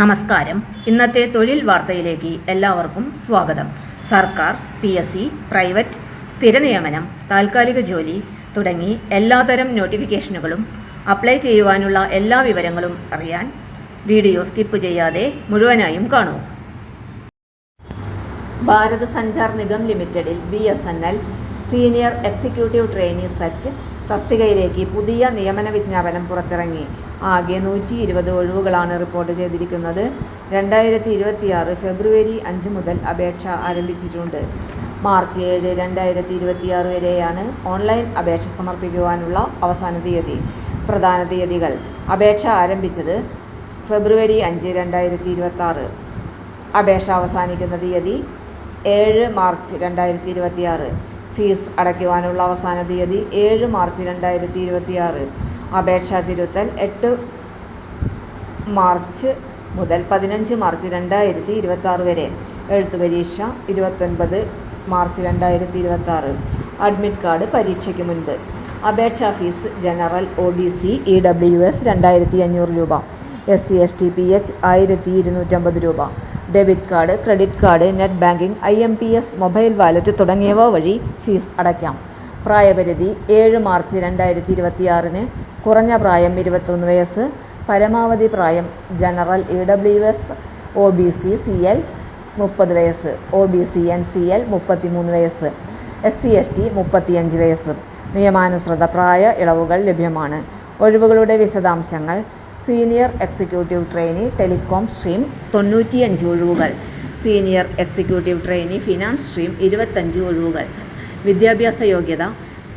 നമസ്കാരം. ഇന്നത്തെ തൊഴിൽ വാർത്തയിലേക്ക് എല്ലാവർക്കും സ്വാഗതം. സർക്കാർ, PSC, പ്രൈവറ്റ്, സ്ഥിര നിയമനം, താൽക്കാലിക ജോലി തുടങ്ങി എല്ലാതരം നോട്ടിഫിക്കേഷനുകളും അപ്ലൈ ചെയ്യുവാനുള്ള എല്ലാ വിവരങ്ങളും അറിയാൻ വീഡിയോ സ്കിപ്പ് ചെയ്യാതെ മുഴുവനായും കാണൂ. ഭാരത് സഞ്ചാർ നിഗം ലിമിറ്റഡിൽ BSNL senior executive trainee set തസ്തികയിലേക്ക് പുതിയ നിയമന വിജ്ഞാപനം പുറത്തിറങ്ങി. ആകെ 120 ഒഴിവുകളാണ് റിപ്പോർട്ട് ചെയ്തിരിക്കുന്നത്. 2026 ഫെബ്രുവരി 5 മുതൽ അപേക്ഷ ആരംഭിച്ചിട്ടുണ്ട്. മാർച്ച് 7, 2026 വരെയാണ് ഓൺലൈൻ അപേക്ഷ സമർപ്പിക്കുവാനുള്ള അവസാന തീയതി. പ്രധാന തീയതികൾ: അപേക്ഷ ആരംഭിച്ചത് ഫെബ്രുവരി 5, 2026. അപേക്ഷ അവസാനിക്കുന്ന തീയതി 7 മാർച്ച് 2026. ഫീസ് അടയ്ക്കുവാനുള്ള അവസാന തീയതി 7 മാർച്ച് 2026. അപേക്ഷാ തിരുത്തൽ 8 മാർച്ച് മുതൽ 15 മാർച്ച് 2026 വരെ. എഴുത്തുപരീക്ഷ 29 മാർച്ച് 2026. അഡ്മിറ്റ് കാർഡ് പരീക്ഷയ്ക്ക് മുൻപ്. അപേക്ഷാ ഫീസ് ജനറൽ, OBC, EWS 2500 രൂപ, SC, ST, PH 1250 രൂപ. Debit card, credit card, net banking, IMPS, mobile wallet തുടങ്ങിയവ വഴി ഫീസ് അടയ്ക്കാം. പ്രായപരിധി 7 മാർച്ച് 2026. കുറഞ്ഞ പ്രായം 21 വയസ്സ്. പരമാവധി പ്രായം ജനറൽ, EWS, OBC, CL 30 വയസ്സ്, OBC, NCL 33 വയസ്സ്, SC, ST 35 വയസ്സ്. നിയമാനുസൃത പ്രായ ഇളവുകൾ ലഭ്യമാണ്. ഒഴിവുകളുടെ വിശദാംശങ്ങൾ: senior executive trainee telecom stream 95 ഒഴിവുകൾ, senior executive trainee finance stream 25 ഒഴിവുകൾ. വിദ്യാഭ്യാസ യോഗ്യത: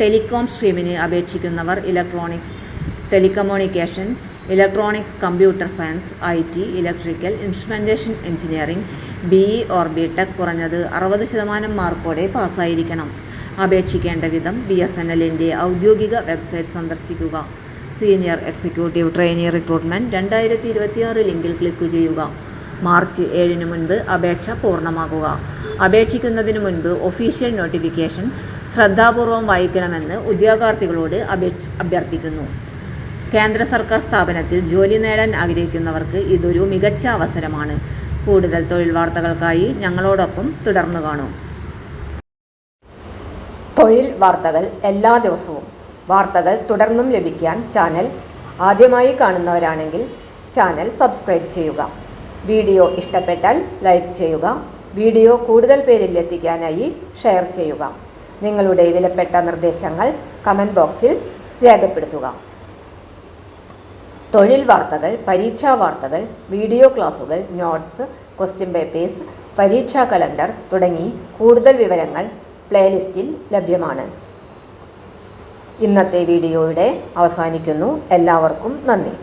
ടെലികോം സ്ട്രീമിന് അപേക്ഷിക്കുന്നവർ electronics, telecommunication, electronics, computer science, IT, electrical, instrumentation engineering, BE or BTech കുറഞ്ഞത് 60% മാർക്കോടെ പാസ്സായിരിക്കണം. അപേക്ഷിക്കേണ്ട വിധം: BSNLൻ്റെ ഔദ്യോഗിക വെബ്സൈറ്റ് സന്ദർശിക്കുക. സീനിയർ എക്സിക്യൂട്ടീവ് ട്രെയിനി റിക്രൂട്ട്മെൻറ്റ് 2026 ലിങ്കിൽ ക്ലിക്ക് ചെയ്യുക. മാർച്ച് 7 മുൻപ് അപേക്ഷ പൂർണ്ണമാക്കുക. അപേക്ഷിക്കുന്നതിന് മുൻപ് ഒഫീഷ്യൽ നോട്ടിഫിക്കേഷൻ ശ്രദ്ധാപൂർവം വായിക്കണമെന്ന് ഉദ്യോഗാർത്ഥികളോട് അഭ്യർത്ഥിക്കുന്നു. കേന്ദ്ര സർക്കാർ സ്ഥാപനത്തിൽ ജോലി നേടാൻ ആഗ്രഹിക്കുന്നവർക്ക് ഇതൊരു മികച്ച അവസരമാണ്. കൂടുതൽ തൊഴിൽ വാർത്തകൾക്കായി ഞങ്ങളോടൊപ്പം തുടർന്ന് കാണൂ. തൊഴിൽ വാർത്തകൾ എല്ലാ ദിവസവും. വാർത്തകൾ തുടർന്നും ലഭിക്കാൻ ചാനൽ ആദ്യമായി കാണുന്നവരാണെങ്കിൽ ചാനൽ സബ്സ്ക്രൈബ് ചെയ്യുക. വീഡിയോ ഇഷ്ടപ്പെട്ടാൽ ലൈക്ക് ചെയ്യുക. വീഡിയോ കൂടുതൽ പേരിൽ എത്തിക്കാനായി ഷെയർ ചെയ്യുക. നിങ്ങളുടെ വിലപ്പെട്ട നിർദ്ദേശങ്ങൾ കമൻറ്റ് ബോക്സിൽ രേഖപ്പെടുത്തുക. തൊഴിൽ വാർത്തകൾ, പരീക്ഷാ വാർത്തകൾ, വീഡിയോ ക്ലാസുകൾ, നോട്ട്സ്, ക്വസ്റ്റ്യൻ പേപ്പേഴ്സ്, പരീക്ഷാ കലണ്ടർ തുടങ്ങി കൂടുതൽ വിവരങ്ങൾ പ്ലേലിസ്റ്റിൽ ലഭ്യമാണ്. ഇന്നത്തെ വീഡിയോയുടെ അവസാനിക്കുന്നു. എല്ലാവർക്കും നന്ദി.